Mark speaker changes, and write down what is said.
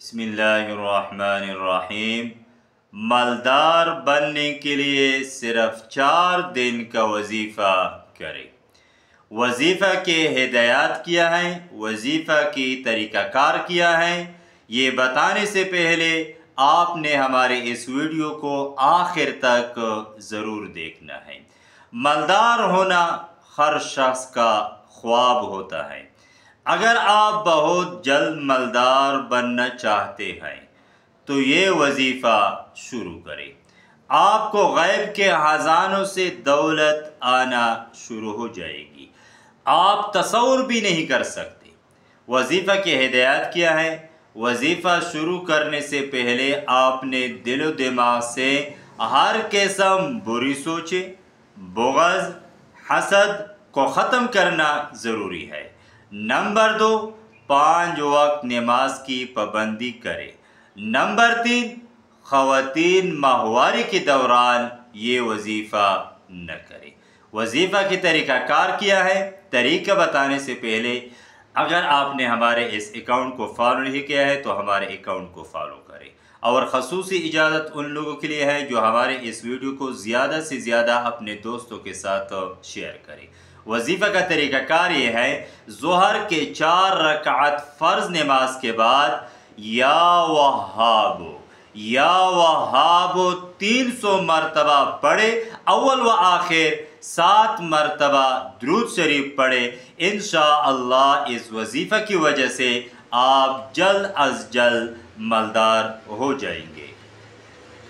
Speaker 1: بسم اللہ الرحمن الرحیم۔ مالدار بننے کے لیے صرف 4 دن کا وظیفہ کریں۔ وظیفہ کے ہدایات کیا ہیں، وظیفہ کی طریقہ کار کیا ہے، یہ بتانے سے پہلے آپ نے ہمارے اس ویڈیو کو آخر تک ضرور دیکھنا ہے۔ مالدار ہونا ہر شخص کا خواب ہوتا ہے۔ اگر آپ بہت جلد مالدار بننا چاہتے ہیں تو یہ وظیفہ شروع کریں۔ آپ کو غیب کے خزانوں سے دولت آنا شروع ہو جائے گی، آپ تصور بھی نہیں کر سکتے۔ وظیفہ کی ہدایات کیا ہے؟ وظیفہ شروع کرنے سے پہلے آپ نے دل و دماغ سے ہر قسم بری سوچیں، بغض، حسد کو ختم کرنا ضروری ہے۔ نمبر 2، 5 وقت نماز کی پابندی کرے۔ نمبر 3، خواتین ماہواری کے دوران یہ وظیفہ نہ کرے۔ وظیفہ کی طریقہ کار کیا ہے؟ طریقہ بتانے سے پہلے اگر آپ نے ہمارے اس اکاؤنٹ کو فالو نہیں کیا ہے تو ہمارے اکاؤنٹ کو فالو کریں، اور خصوصی اجازت ان لوگوں کے لیے ہے جو ہمارے اس ویڈیو کو زیادہ سے زیادہ اپنے دوستوں کے ساتھ شیئر کریں۔ وظیفہ کا طریقہ کار یہ ہے، ظہر کے 4 رکعت فرض نماز کے بعد یا وہاب یا وہاب 300 مرتبہ پڑھے، اول و آخر 7 مرتبہ درود شریف پڑھے۔ انشاءاللہ اس وظیفہ کی وجہ سے آپ جلد از جلد مالدار ہو جائیں گے۔